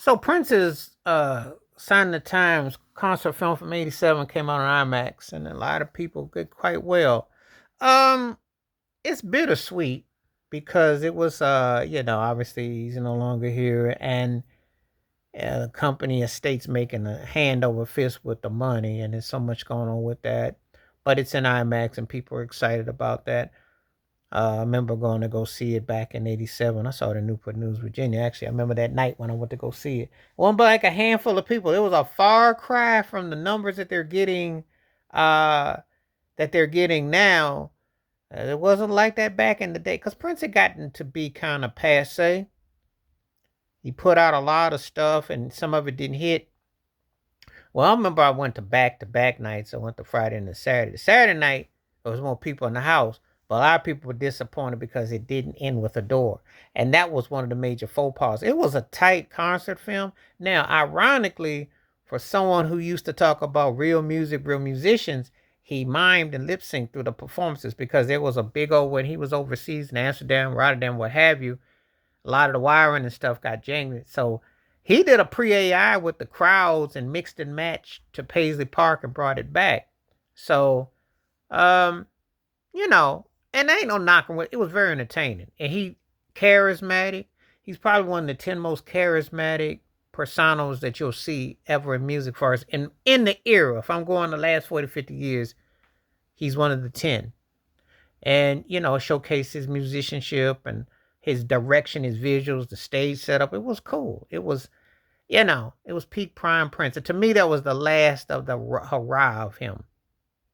So Prince's Sign of the Times concert film from '87 came out on IMAX, and a lot of people did quite well. Um, it's bittersweet because it was, obviously he's no longer here, and the company estate's making a hand over fist with the money, and there's so much going on with that. But it's in IMAX, and people are excited about that. I remember going to go see it back in '87. I saw it in Newport News, Virginia. Actually, I remember that night when I went to go see it. It wasn't but like a handful of people. It was a far cry from the numbers uh, that they're getting now. It wasn't like that back in the day because Prince had gotten to be kind of passe. He put out a lot of stuff, and some of it didn't hit. Well, I remember I went to back nights. I went to Friday and Saturday. Saturday night, there was more people in the house, but a lot of people were disappointed because it didn't end with a door. And that was one of the major faux pas. It was a tight concert film. Now, ironically, for someone who used to talk about real music, real musicians, he mimed and lip synced through the performances because there was a big old, when he was overseas in Amsterdam, Rotterdam, what have you, a lot of the wiring and stuff got jangled. So he did a pre-AI with the crowds and mixed and matched to Paisley Park and brought it back. So, um, you know, and there ain't no knocking with it. Was very entertaining. And he charismatic. He's probably one of the 10 most charismatic personas that you'll see ever in music for us. In the era, if I'm going the last 40, 50 years, he's one of the 10. And, showcase his musicianship and his direction, his visuals, the stage setup. It was cool. It was peak prime Prince. And to me, that was the last of the hurrah of him.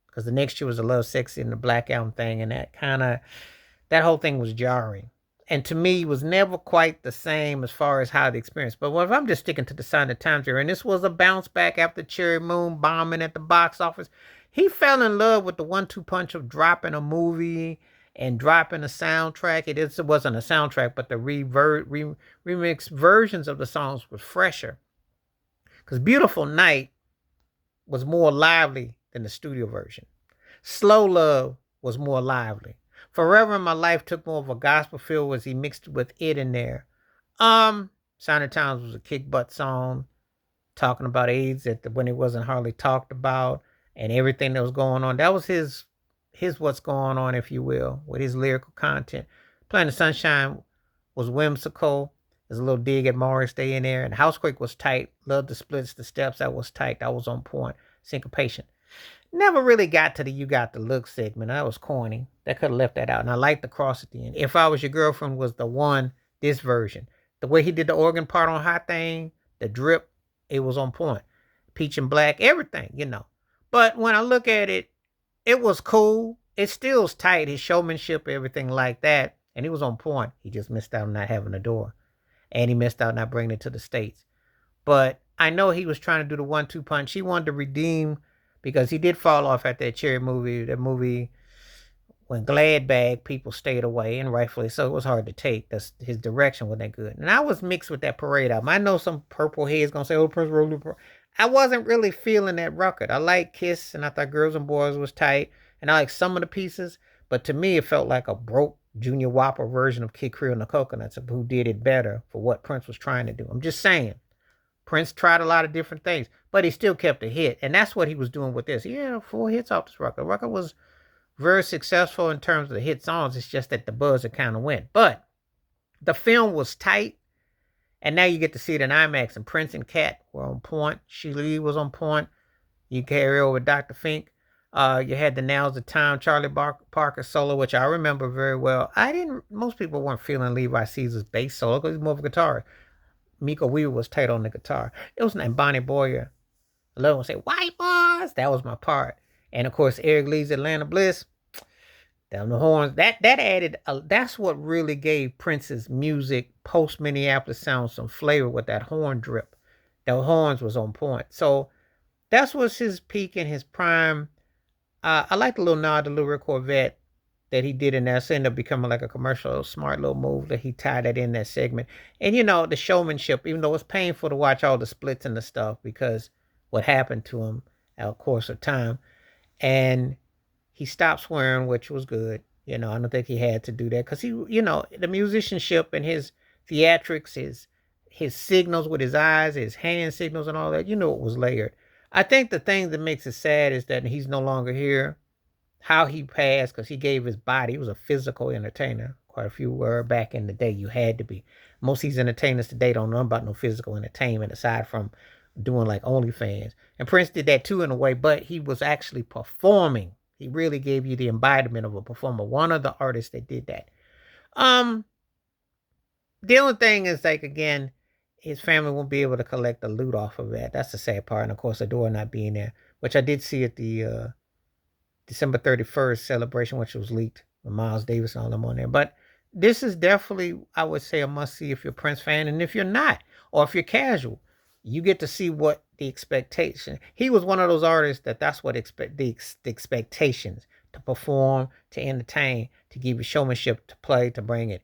Because the next year was the Love Sexy and the Black Album thing. And that whole thing was jarring. And to me, it was never quite the same as far as how the experience. But if I'm just sticking to the Sign of the Times era, and this was a bounce back after Cherry Moon bombing at the box office, he fell in love with the 1-2 punch of dropping a movie and dropping a soundtrack. It wasn't a soundtrack, but the remix versions of the songs were fresher. Because Beautiful Night was more lively than the studio version. Slow Love was more lively. Forever in My Life took more of a gospel feel as he mixed with it in there. Sign of Times was a kick butt song talking about AIDS when it wasn't hardly talked about and everything that was going on. That was his what's going on, if you will, with his lyrical content. Planet Sunshine was whimsical. There's a little dig at Morris Day in there. And Housequake was tight. Loved the splits, the steps. That was tight. That was on point. Syncopation. Never really got to the You Got the Look segment. That was corny. That could have left that out. And I liked the cross at the end. If I Was Your Girlfriend was the one, this version. The way he did the organ part on Hot Thing, the drip, it was on point. Peach and Black, everything. But when I look at it, it was cool. It still's tight. His showmanship, everything like that. And he was on point. He just missed out on not having a door. And he missed out not bringing it to the States. But I know he was trying to do the 1-2 punch. He wanted to redeem because he did fall off at that Cherry movie. That movie, when Glad Bag, people stayed away, and rightfully so. It was hard to take. His direction wasn't that good. And I was mixed with that Parade album. I know some purple heads going to say, oh, Prince Roller. I wasn't really feeling that record. I like Kiss, and I thought Girls and Boys was tight, and I like some of the pieces. But to me, it felt like a broke Junior Whopper version of Kid Creole and the Coconuts, who did it better for what Prince was trying to do. I'm just saying. Prince tried a lot of different things, but he still kept a hit. And that's what he was doing with this. He had 4 hits off this record. The record was very successful in terms of the hit songs. It's just that the buzz had kind of went. But the film was tight. And now you get to see it in IMAX. And Prince and Cat were on point. Sheila Lee was on point. You carry over Dr. Fink. You had the Nails of Time, Charlie Parker solo, which I remember very well. Most people weren't feeling Levi Caesar's bass solo because he's more of a guitarist. Miko Weaver was tight on the guitar. It was named Bonnie Boyer. I love when say white boys. That was my part. And of course, Eric Lee's Atlanta Bliss. Down the horns. That added. That's what really gave Prince's music post Minneapolis sound some flavor with that horn drip. The horns was on point. So that's was his peak and his prime. I like the little nod to Little Corvette that he did in there. So ended up becoming like a commercial, smart little move that he tied that in that segment. And the showmanship, even though it's painful to watch all the splits and the stuff because what happened to him out course of time. And he stopped swearing, which was good. I don't think he had to do that because the musicianship and his theatrics, his signals with his eyes, his hand signals and all that, it was layered. I think the thing that makes it sad is that he's no longer here. How he passed, because he gave his body. He was a physical entertainer. Quite a few were back in the day. You had to be. Most of these entertainers today don't know about no physical entertainment aside from doing like OnlyFans. And Prince did that too in a way, but he was actually performing. He really gave you the embodiment of a performer. One of the artists that did that. The only thing is, like, again, his family won't be able to collect the loot off of that. That's the sad part. And of course, the door not being there, which I did see at the December 31st celebration, which was leaked with Miles Davis and all them on there. But this is definitely, I would say, a must see if you're a Prince fan. And if you're not, or if you're casual, you get to see what the expectation. He was one of those artists that's what the expectations, to perform, to entertain, to give you showmanship, to play, to bring it.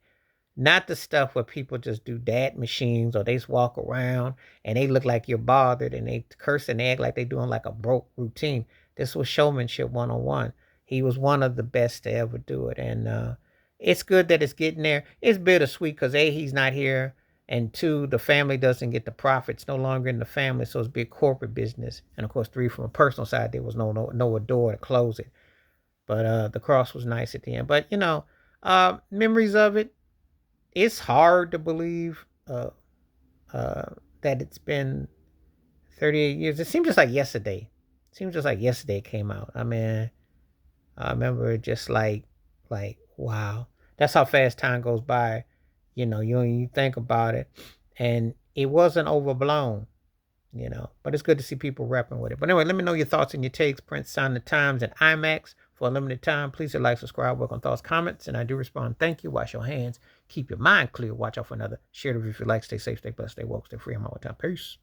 Not the stuff where people just do dad machines, or they just walk around and they look like you're bothered and they curse and act like they're doing like a broke routine. This was showmanship 101. He was one of the best to ever do it. And it's good that it's getting there. It's bittersweet because A, he's not here. And 2, the family doesn't get the profits, no longer in the family. So it's big corporate business. And of course, 3, from a personal side, there was no door to close it. But the cross was nice at the end. But, memories of it. It's hard to believe that it's been 38 years. It seems just like yesterday. It came out. I mean, I remember just like, wow. That's how fast time goes by. You think about it. And it wasn't overblown, But it's good to see people rapping with it. But anyway, let me know your thoughts and your takes. Prince signed the Times and IMAX for a limited time. Please hit like, subscribe, work on thoughts, comments, and I do respond. Thank you. Wash your hands. Keep your mind clear. Watch out for another. Share the video if you like. Stay safe, stay blessed, stay woke, stay free. I'm all the time. Peace.